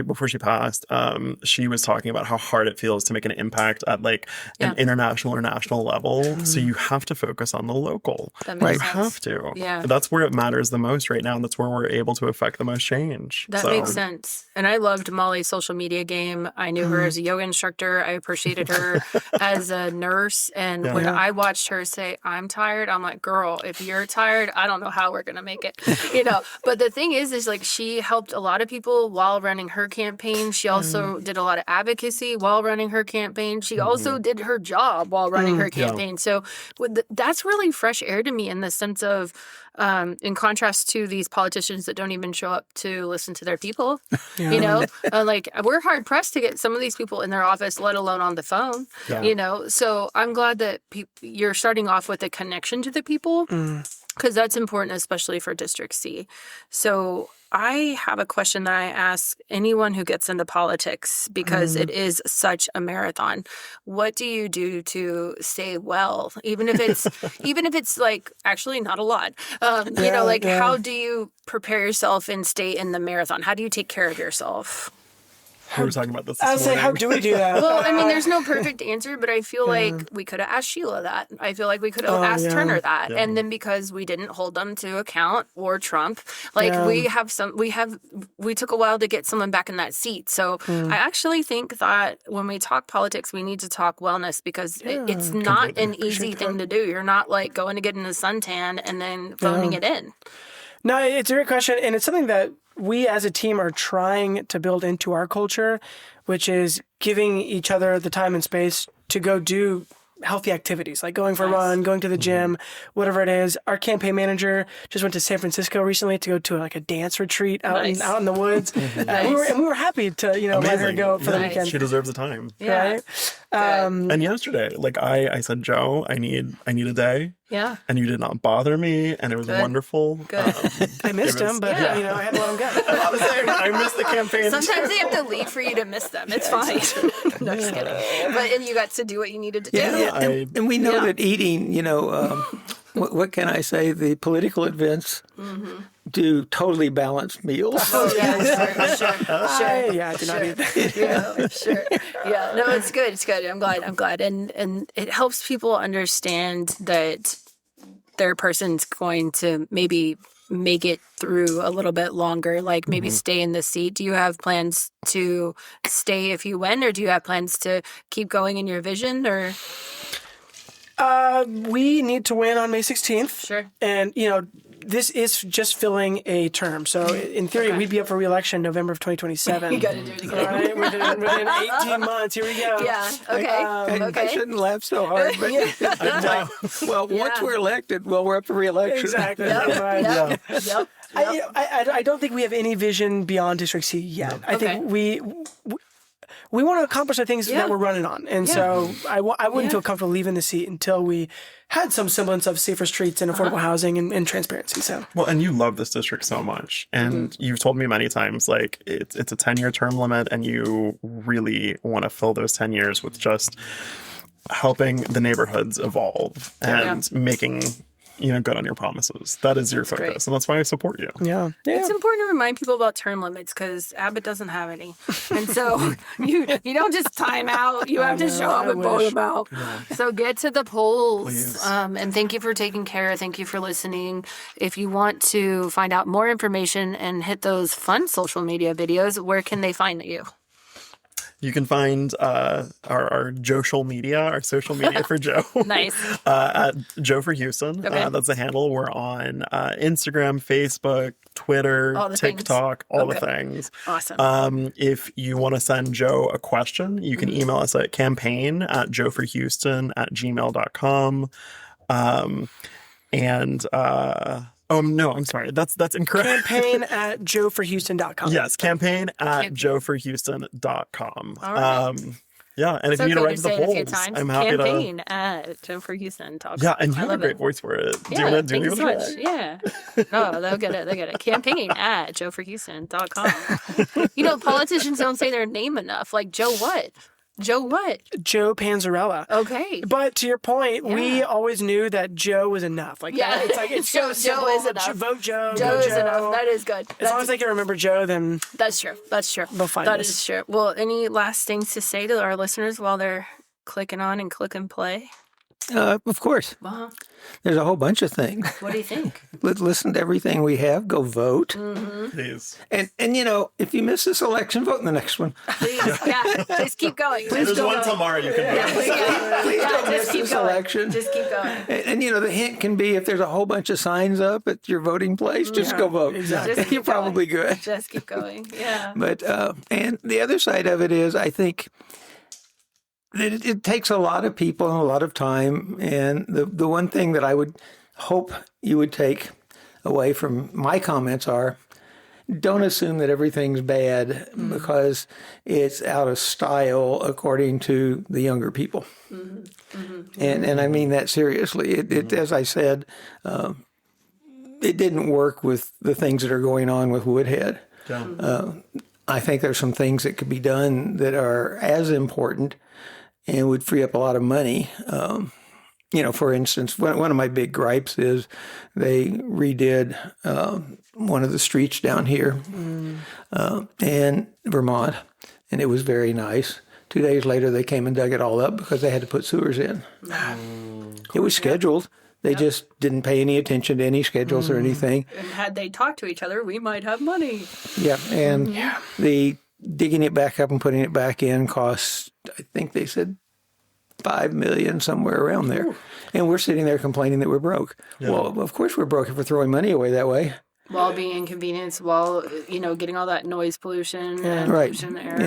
Speaker 2: before she passed, she was talking about how hard it feels to make an impact at like an international or national level. So you have to focus on the local.
Speaker 1: That makes
Speaker 2: You
Speaker 1: sense.
Speaker 2: have to.
Speaker 1: Yeah.
Speaker 2: That's where it matters the most right now. And that's where we're able to affect the most change.
Speaker 1: That makes sense. And I loved Molly's social media game. I knew her as a yoga instructor. I appreciated her as a nurse. And when I watched her say, I'm tired, I'm like, girl, if you're tired, I don't know how we're going to make it. But the thing is like she helped a lot of people while running her campaign. She also did a lot of advocacy while running her campaign. She also did her job while running her campaign. So that's really fresh air to me in the sense of, in contrast to these politicians that don't even show up to listen to their people, like we're hard pressed to get some of these people in their office, let alone on the phone, so I'm glad that you're starting off with a connection to the people because that's important, especially for District C. So I have a question that I ask anyone who gets into politics because it is such a marathon. What do you do to stay well, even if it's like actually not a lot? How do you prepare yourself and stay in the marathon? How do you take care of yourself?
Speaker 2: We were talking about this
Speaker 3: I was saying, how
Speaker 2: morning.
Speaker 3: do we do that?
Speaker 1: Well, I mean, there's no perfect answer, but I feel like we could have asked Sheila that. I feel like we could have asked Turner that.
Speaker 2: Yeah.
Speaker 1: And then because we didn't hold them to account or Trump, we took a while to get someone back in that seat. So I actually think that when we talk politics, we need to talk wellness because it's not an easy thing to do. You're not like going to get in a suntan and then phoning it in.
Speaker 3: No, it's a great question. And it's something that we as a team are trying to build into our culture, which is giving each other the time and space to go do healthy activities, like going for a run, going to the gym, whatever it is. Our campaign manager just went to San Francisco recently to go to like a dance retreat out in the woods. We were happy to let her go for the weekend.
Speaker 2: She deserves the time.
Speaker 1: Yeah.
Speaker 3: Right?
Speaker 2: And yesterday, like I said, Joe, I need a day.
Speaker 1: Yeah.
Speaker 2: And you did not bother me, and it was wonderful.
Speaker 1: Good.
Speaker 3: I missed him, but I had to let him go.
Speaker 2: I missed the campaign.
Speaker 1: Sometimes they have to leave for you to miss them. It's fine. No, just kidding. And you got to do what you needed to do.
Speaker 4: And we know that eating, what can I say? The political events do totally balanced meals.
Speaker 1: Oh, yeah, sure.
Speaker 3: Yeah, I did not eat that.
Speaker 1: Yeah, sure. Yeah, no, it's good. It's good. I'm glad. And it helps people understand that their person's going to maybe make it through a little bit longer, like maybe stay in the seat. Do you have plans to stay if you win, or do you have plans to keep going in your vision, or?
Speaker 3: We need to win on May 16th.
Speaker 1: Sure.
Speaker 3: And, this is just filling a term. So in theory, we'd be up for re-election November of 2027.
Speaker 1: You got to do it again.
Speaker 3: Right? Within 18 months. Here we go.
Speaker 1: Yeah. Okay.
Speaker 4: I shouldn't laugh so hard, but once we're elected, we're up for re-election.
Speaker 3: Exactly.
Speaker 1: Yep.
Speaker 3: I don't think we have any vision beyond District C yet. I think we want to accomplish the things that we're running on. And so I wouldn't feel comfortable leaving the seat until we had some semblance of safer streets and affordable housing and transparency. So
Speaker 2: Well, and you love this district so much. And you've told me many times, like, it's a 10-year term limit, and you really want to fill those 10 years with just helping the neighborhoods evolve and making good on your promises. That is your focus.
Speaker 1: great.
Speaker 2: And that's why I support you.
Speaker 3: yeah.
Speaker 1: It's important to remind people about term limits because Abbott doesn't have any. And so you don't just time out. You have to show up and vote them out. So get to the polls.
Speaker 2: Please.
Speaker 1: And thank you for taking care. Thank you for listening. If you want to find out more information and hit those fun social media videos, where can they find you?
Speaker 2: You can find our social media for Joe.
Speaker 1: Nice.
Speaker 2: At Joe for Houston.
Speaker 1: Okay.
Speaker 2: That's a handle. We're on Instagram, Facebook, Twitter,
Speaker 1: All the things.
Speaker 2: TikTok, all the things.
Speaker 1: Awesome.
Speaker 2: If you want to send Joe a question, you can email us at campaign@joeforhouston@gmail.com. No, I'm sorry. That's incorrect.
Speaker 3: Campaign@joeforhouston.com.
Speaker 2: Yes, campaign@joeforhouston.com.
Speaker 1: All right.
Speaker 2: And if you need to write the polls, I'm happy
Speaker 1: campaign@joeforhouston.com.
Speaker 2: Yeah, and you have a great
Speaker 1: it.
Speaker 2: voice for it. Do you
Speaker 1: Yeah,
Speaker 2: want to
Speaker 1: thank you so
Speaker 2: try
Speaker 1: much.
Speaker 2: that?
Speaker 1: Yeah. Oh, they'll get it. Campaign@joeforhouston.com. Politicians don't say their name enough. Like, Joe what? Joe what?
Speaker 3: Joe Panzarella.
Speaker 1: Okay.
Speaker 3: But to your point, we always knew that Joe was enough. Like, it's so
Speaker 1: Joe
Speaker 3: simple.
Speaker 1: is enough.
Speaker 3: Vote Joe.
Speaker 1: Joe
Speaker 3: go
Speaker 1: is
Speaker 3: Joe.
Speaker 1: enough. That is good.
Speaker 3: As long as they can remember Joe, then
Speaker 1: That's true.
Speaker 3: they'll find
Speaker 1: That
Speaker 3: us.
Speaker 1: is true. Well, any last things to say to our listeners while they're clicking on and click and play?
Speaker 4: Of course.
Speaker 1: Well,
Speaker 4: There's a whole bunch of things.
Speaker 1: what do you think?
Speaker 4: Listen to everything we have. Go vote.
Speaker 2: Please.
Speaker 4: And if you miss this election, vote in the next one.
Speaker 1: Please, just keep going.
Speaker 2: There's one tomorrow you can vote.
Speaker 4: Please don't miss
Speaker 1: just keep
Speaker 4: this
Speaker 1: going.
Speaker 4: election.
Speaker 1: Just keep going.
Speaker 4: And the hint can be if there's a whole bunch of signs up at your voting place, just go vote.
Speaker 3: exactly.
Speaker 1: Just
Speaker 4: You're
Speaker 1: keep going.
Speaker 4: probably good.
Speaker 1: Just keep going. Yeah.
Speaker 4: But and the other side of it is, I think that it takes a lot of people and a lot of time. And the one thing that I would hope you would take away from my comments are, don't assume that everything's bad because it's out of style according to the younger people. And I mean that seriously. It as I said, it didn't work with the things that are going on with Woodhead. I think there's some things that could be done that are as important and would free up a lot of money. For instance, one of my big gripes is they redid one of the streets down here in Vermont, and it was very nice. 2 days later, they came and dug it all up because they had to put sewers in. It was scheduled. They just didn't pay any attention to any schedules or anything.
Speaker 1: And had they talked to each other, we might have money.
Speaker 4: Yeah, and the digging it back up and putting it back in cost, I think they said, $5 million, somewhere around there. And we're sitting there complaining that we're broke. Well, of course we're broke if we're throwing money away that way.
Speaker 1: While being inconvenienced, while, getting all that noise pollution and
Speaker 4: Right.
Speaker 1: pollution in the air.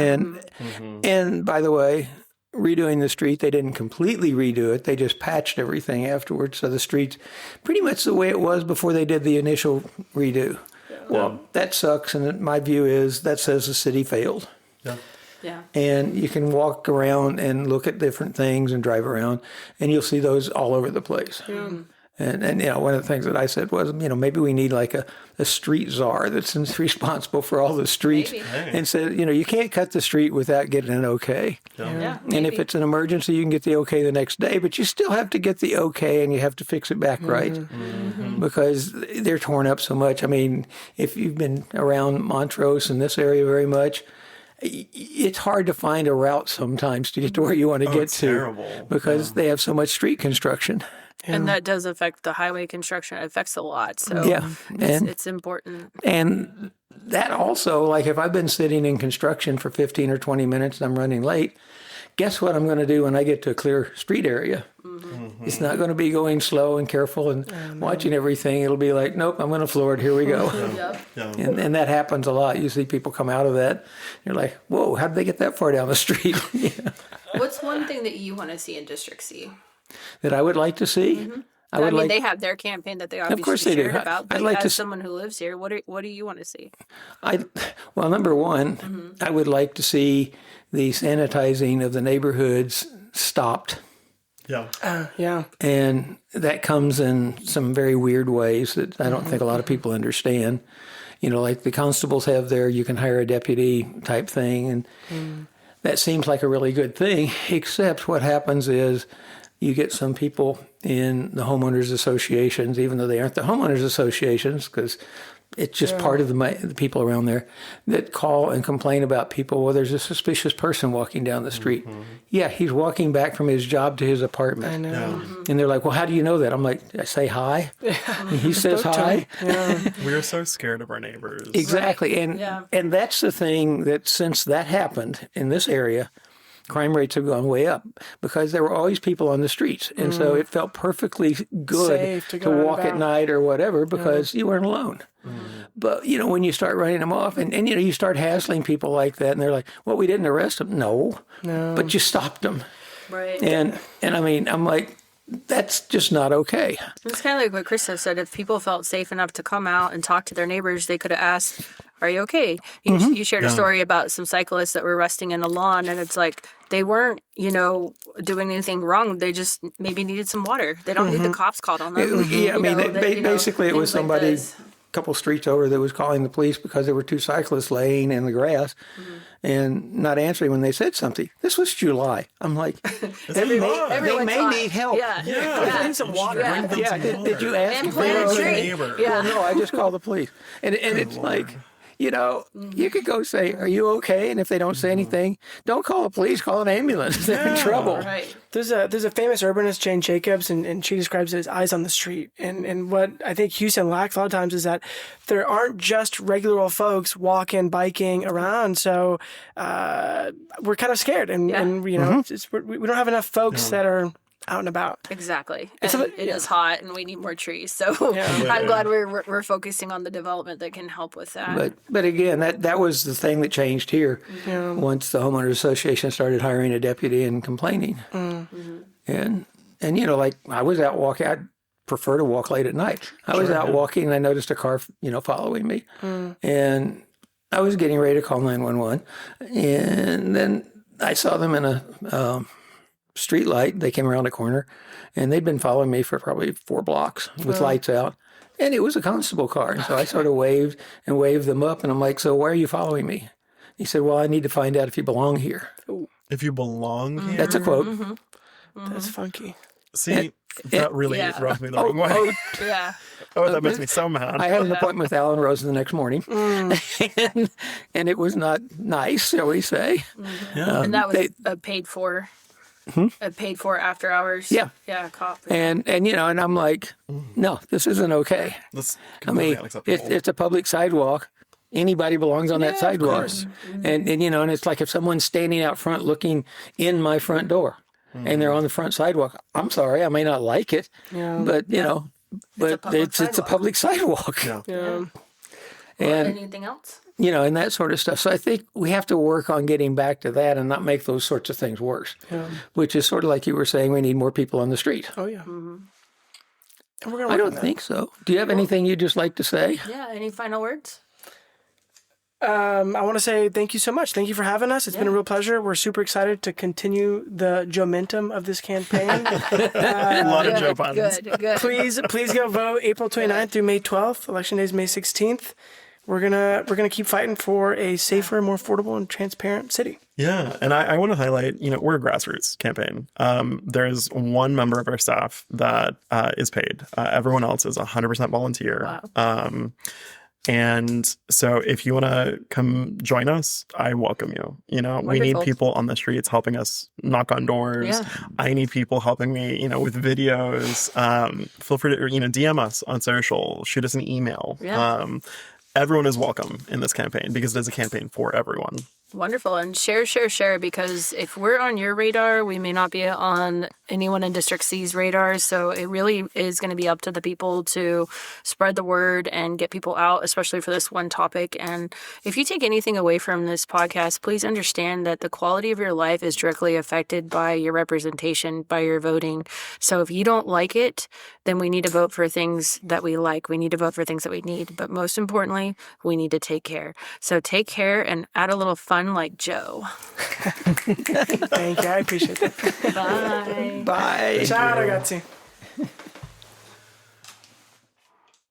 Speaker 4: And by the way, redoing the street, they didn't completely redo it. They just patched everything afterwards. So the street's pretty much the way it was before they did the initial redo. Well, that sucks. And my view is that says the city failed.
Speaker 1: Yeah.
Speaker 4: And you can walk around and look at different things and drive around, and you'll see those all over the place. And one of the things that I said was, maybe we need like a street czar that's responsible for all the streets.
Speaker 1: Maybe.
Speaker 4: And said, you can't cut the street without getting an okay.
Speaker 1: Yeah.
Speaker 4: And if it's an emergency, you can get the okay the next day, but you still have to get the okay and you have to fix it back right because they're torn up so much. I mean, if you've been around Montrose in this area very much, it's hard to find a route sometimes to get to where you want to get to
Speaker 2: terrible.
Speaker 4: because they have so much street construction.
Speaker 1: And that does affect the highway construction. It affects a lot. So it's important.
Speaker 4: And that also, like if I've been sitting in construction for 15 or 20 minutes and I'm running late, guess what I'm going to do when I get to a clear street area? It's not going to be going slow and careful and watching everything. It'll be like, nope, I'm going to floor it. Here we go.
Speaker 1: Yep.
Speaker 4: And that happens a lot. You see people come out of that. You're like, whoa, how did they get that far down the street?
Speaker 1: What's one thing that you want to see in District C?
Speaker 4: That I would like to see. I would like.
Speaker 1: they have their campaign that they obviously
Speaker 4: course they do.
Speaker 1: shared about.
Speaker 4: I'd
Speaker 1: But
Speaker 4: like
Speaker 1: as
Speaker 4: to
Speaker 1: someone who lives here, what do you want to see?
Speaker 4: Well, number one, I would like to see the sanitizing of the neighborhoods stopped.
Speaker 2: Yeah.
Speaker 3: Yeah.
Speaker 4: And that comes in some very weird ways that I don't think a lot of people understand. You know, like the constables have their you can hire a deputy type thing. And that seems like a really good thing, except what happens is you get some people in the homeowners associations, even though they aren't the homeowners associations, because it's just part of the people around there that call and complain about people. Well, there's a suspicious person walking down the street. Yeah, he's walking back from his job to his apartment.
Speaker 3: I know.
Speaker 4: And they're like, well, how do you know that? I'm like, I say hi. He says hi.
Speaker 3: Yeah.
Speaker 2: We're so scared of our neighbors.
Speaker 4: Exactly. And that's the thing that since that happened in this area, crime rates have gone way up because there were always people on the streets. And so it felt perfectly good
Speaker 3: Safe to
Speaker 4: to
Speaker 3: go out and
Speaker 4: walk at
Speaker 3: about.
Speaker 4: night or whatever because you weren't alone. But, you know, when you start running them off and, you know, you start hassling people like that and they're like, well, we didn't arrest them. No. But you stopped them.
Speaker 1: Right.
Speaker 4: And I mean, I'm like, that's just not okay.
Speaker 1: It's kind of like what Christos said. If people felt safe enough to come out and talk to their neighbors, they could have asked, are you okay? You shared a story about some cyclists that were resting in a lawn, and it's like they weren't, you know, doing anything wrong. They just maybe needed some water. They don't need the cops called on them.
Speaker 4: Yeah, I mean, basically it was
Speaker 1: things like
Speaker 4: somebody
Speaker 1: this.
Speaker 4: a couple streets over that was calling the police because there were two cyclists laying in the grass and not answering when they said something. This was July. I'm like, they may
Speaker 1: Everyone's hot.
Speaker 4: need help.
Speaker 1: Yeah.
Speaker 3: Need some water.
Speaker 4: Yeah, did you ask
Speaker 1: And
Speaker 4: if they
Speaker 1: plant
Speaker 4: were
Speaker 1: a tree.
Speaker 2: neighbor?
Speaker 1: Yeah.
Speaker 4: Well, no, I just called the police. And it's like, you know, you could go say, are you okay? And if they don't say anything, don't call the police, call an ambulance. They're in trouble.
Speaker 1: Right.
Speaker 3: There's a famous urbanist, Jane Jacobs, and she describes it as eyes on the street. And what I think Houston lacks a lot of times is that there aren't just regular old folks walking, biking around. So we're kind of scared. And you know, we don't have enough folks that are out and about.
Speaker 1: Exactly. And it is hot, and we need more trees. So I'm glad we're focusing on the development that can help with that.
Speaker 4: But again, that was the thing that changed here once the homeowners association started hiring a deputy and complaining. And you know, like I was out walking. I'd prefer to walk late at night. I was out walking and I noticed a car, you know, following me, and I was getting ready to call 911, and then I saw them in a street light. They came around a corner, and they'd been following me for probably 4 blocks with lights out. And it was a constable car. And so I sort of waved them up, and I'm like, so why are you following me? He said, well, I need to find out if you belong here.
Speaker 2: If you belong here.
Speaker 4: That's a quote.
Speaker 3: That's funky.
Speaker 2: See, that really rubbed me the wrong way.
Speaker 1: Yeah.
Speaker 2: Oh, that makes me so mad.
Speaker 4: I had an appointment with Alan Rose the next morning, and it was not nice, shall we say.
Speaker 1: And that was a paid for. A paid for after hours.
Speaker 4: Yeah.
Speaker 1: Cop.
Speaker 4: And you know, and I'm like, no, this isn't okay.
Speaker 2: That's
Speaker 4: I
Speaker 2: completely
Speaker 4: mean,
Speaker 2: unacceptable.
Speaker 4: it's a public sidewalk. Anybody belongs on that sidewalk. And you know, and it's like if someone's standing out front looking in my front door and they're on the front sidewalk, I'm sorry, I may not like it, but you know, but it's a public sidewalk.
Speaker 3: Yeah.
Speaker 4: And
Speaker 1: Anything else?
Speaker 4: you know, and that sort of stuff. So I think we have to work on getting back to that and not make those sorts of things worse, which is sort of like you were saying, we need more people on the street.
Speaker 3: Oh, yeah. And we're gonna
Speaker 4: I
Speaker 3: work
Speaker 4: don't
Speaker 3: on that.
Speaker 4: think so. Do you have anything you'd just like to say?
Speaker 1: Yeah. Any final words?
Speaker 3: I want to say thank you so much. Thank you for having us. It's been a real pleasure. We're super excited to continue the Joe-mentum of this campaign.
Speaker 2: a lot of Joe puns.
Speaker 1: Good.
Speaker 3: Please go vote April 29th through May 12th. Election day is May 16th. We're gonna keep fighting for a safer, more affordable, and transparent city.
Speaker 2: Yeah, and I want to highlight, you know, we're a grassroots campaign. There's one member of our staff that is paid. Everyone else is 100% volunteer.
Speaker 1: Wow.
Speaker 2: And so if you want to come join us, I welcome you. You know, we need
Speaker 1: Wonderful.
Speaker 2: people on the streets helping us knock on doors.
Speaker 1: Yeah.
Speaker 2: I need people helping me, you know, with videos. Feel free to, you know, DM us on social, shoot us an email.
Speaker 1: Yeah.
Speaker 2: Everyone is welcome in this campaign because it is a campaign for everyone.
Speaker 1: Wonderful. And share, because if we're on your radar, we may not be on anyone in District C's radar. So it really is going to be up to the people to spread the word and get people out, especially for this one topic. And if you take anything away from this podcast, please understand that the quality of your life is directly affected by your representation, by your voting. So if you don't like it, then we need to vote for things that we like. We need to vote for things that we need. But most importantly, we need to take care. So take care and add a little fun like Joe.
Speaker 3: Thank you. I appreciate that.
Speaker 1: Bye.
Speaker 4: Bye.
Speaker 3: Ciao, ragazzi.